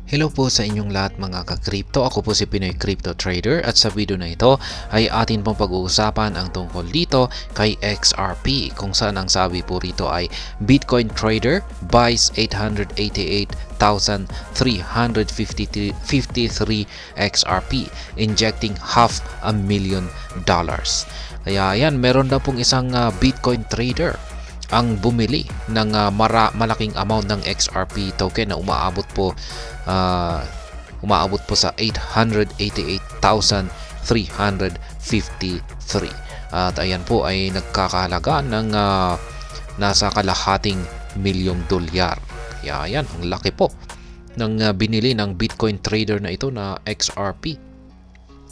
Hello po sa inyong lahat mga ka-crypto. Ako po si Pinoy Crypto Trader at sa video na ito ay atin pong pag-uusapan ang tungkol dito kay XRP kung saan ang sabi po rito ay Bitcoin trader buys 888,353 XRP injecting $500,000. Kaya yan, meron na pong isang Bitcoin trader ang bumili ng malaking amount ng XRP token na uh, umaabot po sa 888,353 at ayan po ay nagkakahalaga ng nasa kalahating milyong dolyar. Kaya ayan, ang laki po ng binili ng Bitcoin trader na ito na XRP.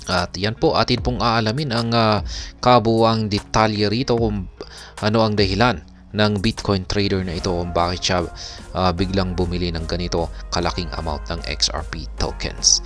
At yan po, atin pong aalamin ang kabuuang detalye rito kung ano ang dahilan ng Bitcoin trader na ito kung bakit siya biglang bumili ng ganito kalaking amount ng XRP tokens.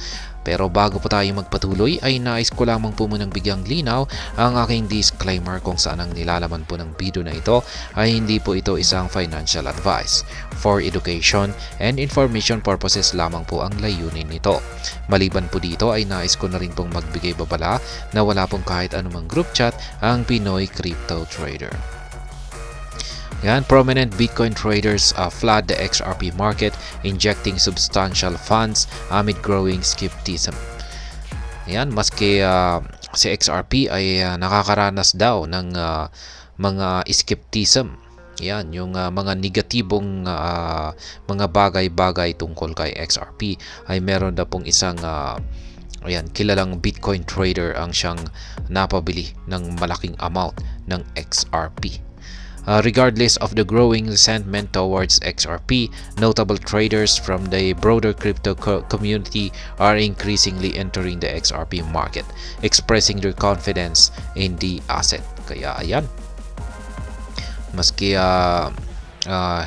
Pero bago po tayo magpatuloy ay nais ko lamang po munang bigyang linaw ang aking disclaimer kung saan ang nilalaman po ng video na ito ay hindi po ito isang financial advice. For education and information purposes lamang po ang layunin nito. Maliban po dito ay nais ko na rin pong magbigay babala na wala pong kahit anumang group chat ang Pinoy Crypto Trader. Yan, prominent Bitcoin traders flood the XRP market, injecting substantial funds amid growing skepticism. Yan, maski si XRP ay nakakaranas daw ng mga skepticism. Yan, yung mga negatibong mga bagay-bagay tungkol kay XRP ay meron na pong isang ayan, kilalang Bitcoin trader ang siyang napabili ng malaking amount ng XRP. Regardless of the growing resentment towards XRP, notable traders from the broader crypto community are increasingly entering the XRP market, expressing their confidence in the asset. Kaya ayan, maski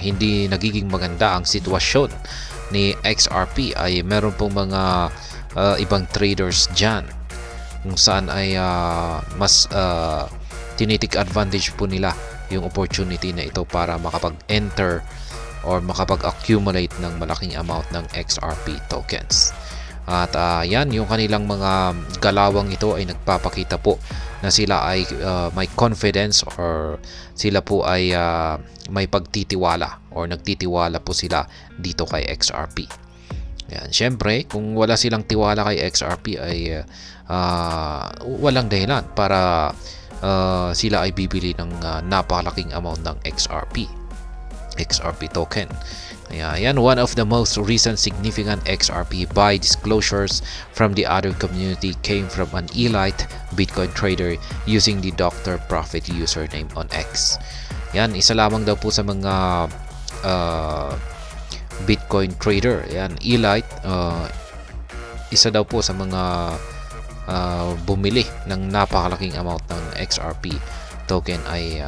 hindi nagiging maganda ang sitwasyon ni XRP ay meron pong mga ibang traders dyan kung saan ay mas tinitik advantage po nila yung opportunity na ito para makapag-enter or makapag-accumulate ng malaking amount ng XRP tokens. At yan, yung kanilang mga galawang ito ay nagpapakita po na sila ay may confidence or sila po ay may pagtitiwala or nagtitiwala po sila dito kay XRP. Yan, syempre, kung wala silang tiwala kay XRP ay walang dahilan para sila ay bibili ng napakalaking amount ng XRP token. Kaya yan, one of the most recent significant XRP buy disclosures from the other community came from an elite Bitcoin trader using the Dr. Profit username on X. Yan, isa lamang daw po sa mga Bitcoin trader. Yan, elite, isa daw po sa mga bumili ng napakalaking amount ng XRP token ay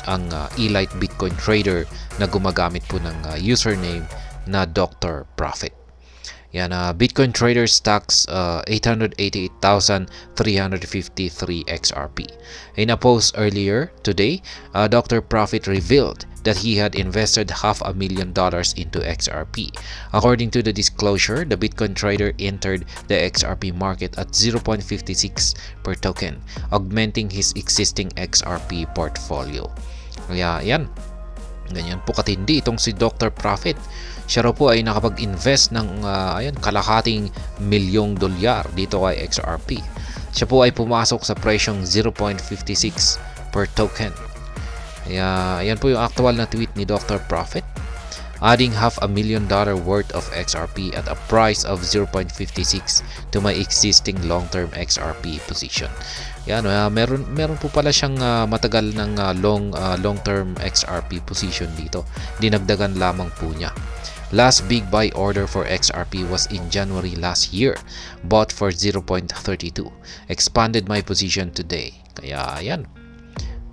ang elite Bitcoin trader na gumagamit po ng username na Dr. Profit. Yan, Bitcoin trader stocks 888,353 XRP. In a post earlier today, Dr. Profit revealed that he had invested $500,000 into XRP. According to the disclosure, the Bitcoin trader entered the XRP market at 0.56 per token, augmenting his existing XRP portfolio. Kaya yan, ganyan po katindi itong si Dr. Profit. Siya raw po ay nakapag-invest ng kalahating milyong dolyar dito kay XRP. Siya po ay pumasok sa presyong 0.56 per token. Yan po yung actual na tweet ni Dr. Profit. Adding $500,000 worth of XRP at a price of 0.56 to my existing long-term XRP position. Yan, meron po pala siyang matagal ng long-term XRP position dito. Dinagdagan lamang po niya. Last big buy order for XRP was in January last year. Bought for 0.32. Expanded my position today. Kaya yan,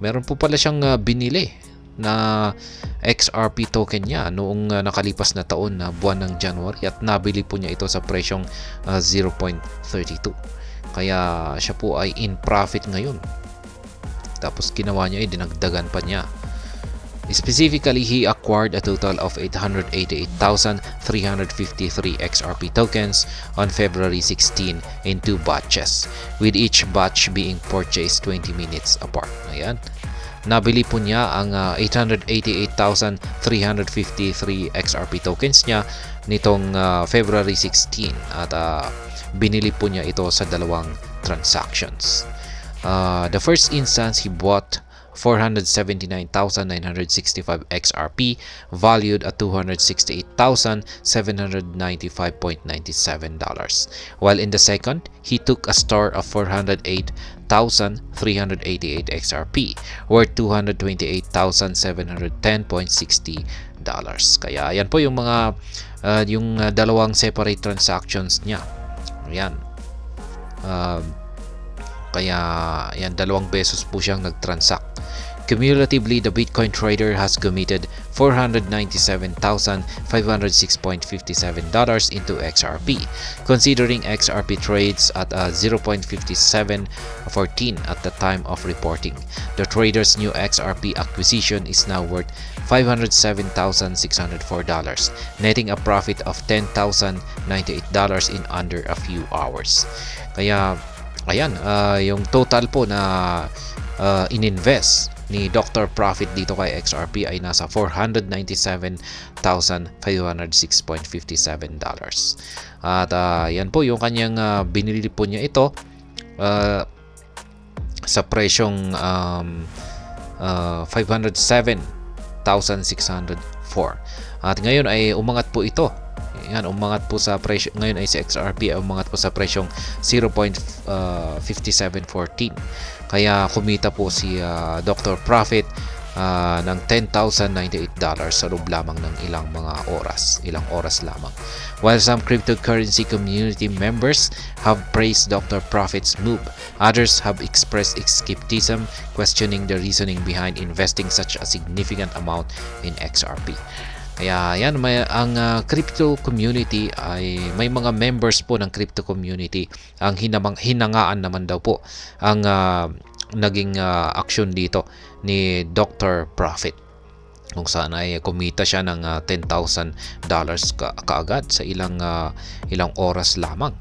meron po pala siyang binili na XRP token niya noong nakalipas na taon na buwan ng January at nabili po niya ito sa presyong 0.32. Kaya siya po ay in profit ngayon. Tapos ginawa niya ay dinagdagan pa niya. Specifically, he acquired a total of 888,353 XRP tokens on February 16 in 2 batches, with each batch being purchased 20 minutes apart. Ayan. Nabili po niya ang 888,353 XRP tokens niya nitong February 16 at binili po niya ito sa dalawang transactions. The first instance, he bought 479,965 XRP valued at $268,795.97, while in the second, he took a store of 408,388 XRP worth $228,710.60. Kaya yan po yung mga dalawang separate transactions niya. Ayan. Kaya yan, 2 beses po siyang nag-transact. Cumulatively, the Bitcoin trader has committed $497,506.57 into XRP. Considering XRP trades at 0.5714 at the time of reporting, the trader's new XRP acquisition is now worth $507,604, netting a profit of $10,098 in under a few hours. Kaya ayan, yung total po na ininvest ni Dr. Profit dito kay XRP ay nasa $497,506.57. At yan po yung kanyang binili po niya ito sa presyong 507,604. At ngayon ay umangat po ito. Yan, umangat po sa presyo. Ngayon ay si XRP ay umangat po sa presyong 0.5714. Kaya kumita po si Dr. Profit ng $10,098 sa loob lamang ng ilang oras lamang. While some cryptocurrency community members have praised Dr. Profit's move, others have expressed skepticism, questioning the reasoning behind investing such a significant amount in XRP. Kaya yan, ang crypto community ay may mga members po ng crypto community ang hinangaan naman daw po ang naging action dito ni Dr. Profit, kung saan ay kumita siya ng $10,000 kaagad sa ilang oras lamang.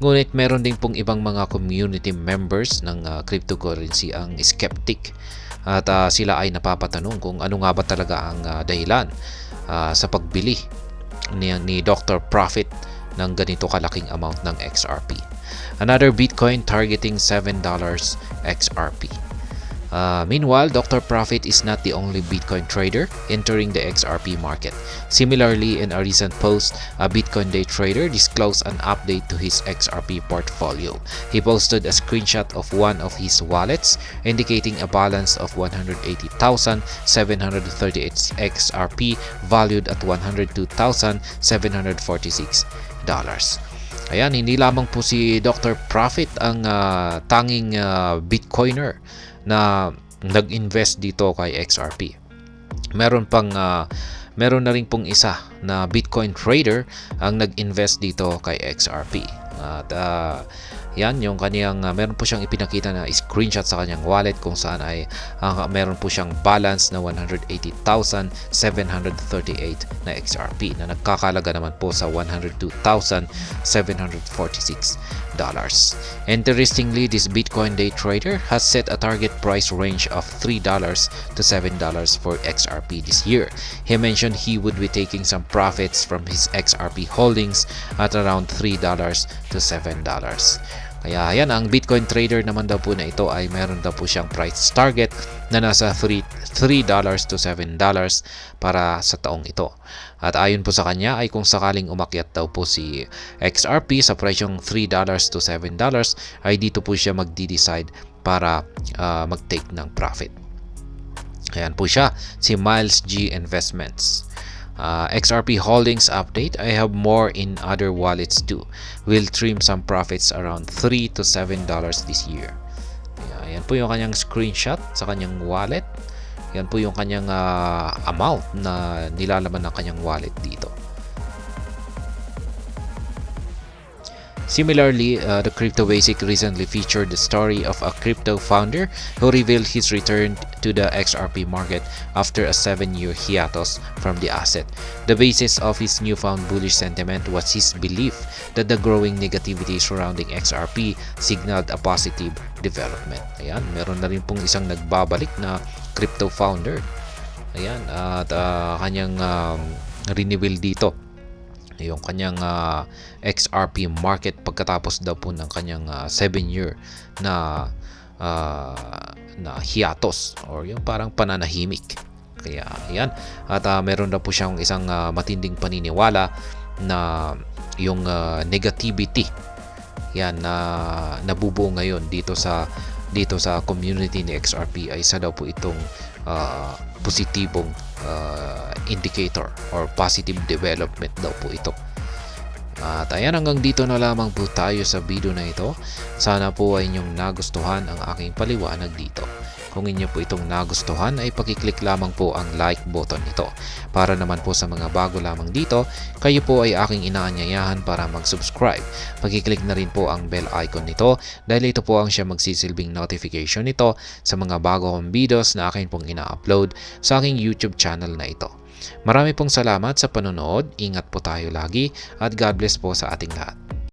Ngunit meron din pong ibang mga community members ng cryptocurrency ang skeptic at sila ay napapatanong kung ano nga ba talaga ang dahilan sa pagbili ni Dr. Profit ng ganito kalaking amount ng XRP. Another Bitcoin targeting $7 XRP. Meanwhile, Dr. Profit is not the only Bitcoin trader entering the XRP market. Similarly, in a recent post, a Bitcoin day trader disclosed an update to his XRP portfolio. He posted a screenshot of one of his wallets indicating a balance of 180,738 XRP valued at $102,746. Ayan, hindi lamang po si Dr. Profit ang tanging Bitcoiner na nag-invest dito kay XRP. Meron na rin pong isa na Bitcoin trader ang nag-invest dito kay XRP. At yan yung kaniyang meron po siyang ipinakita na screenshot sa kanyang wallet kung saan ay meron po siyang balance na 180,738 na XRP na nagkakalaga naman po sa $102,746. Interestingly, this Bitcoin day trader has set a target price range of $3 to $7 for XRP this year. He mentioned he would be taking some profits from his XRP holdings at around $3 to $7. Kaya yan, ang Bitcoin trader naman daw po na ito ay meron daw po siyang price target na nasa $3 to $7 para sa taong ito. At ayon po sa kanya ay kung sakaling umakyat daw po si XRP sa presyong $3 to $7 ay dito po siya magdi-decide para mag-take ng profit. Ayan po siya, si Miles G Investments. XRP holdings update. I have more in other wallets too. Will trim some profits around $3 to $7 this year. Ayan po yung kanyang screenshot sa kanyang wallet. Yan po yung kanyang amount na nilalaman ng kanyang wallet dito. Similarly, the Crypto Basic recently featured the story of a crypto founder who revealed his return to the XRP market after a 7-year hiatus from the asset. The basis of his newfound bullish sentiment was his belief that the growing negativity surrounding XRP signaled a positive development. Ayan, meron na rin pong isang nagbabalik na crypto founder. Ayan, at kanyang renewal dito yung kanyang XRP market pagkatapos daw po ng kanyang 7-year na hiatus or yung parang pananahimik. Kaya yan, at meron daw po siyang isang matinding paniniwala na yung negativity yan na nabubuo ngayon dito sa community ni XRP ay isa daw po itong positibong indicator or positive development daw po ito. At ayan, hanggang dito na lamang po tayo sa video na ito. Sana po ay inyong nagustuhan ang aking paliwanag dito. Kung inyo po itong nagustuhan ay pakiclick lamang po ang like button nito. Para naman po sa mga bago lamang dito, kayo po ay aking inaanyayahan para mag-subscribe. Pakiclick na rin po ang bell icon nito dahil ito po ang siya magsisilbing notification nito sa mga bago kong videos na akin pong ina-upload sa aking YouTube channel na ito. Marami pong salamat sa panonood, ingat po tayo lagi at God bless po sa ating lahat.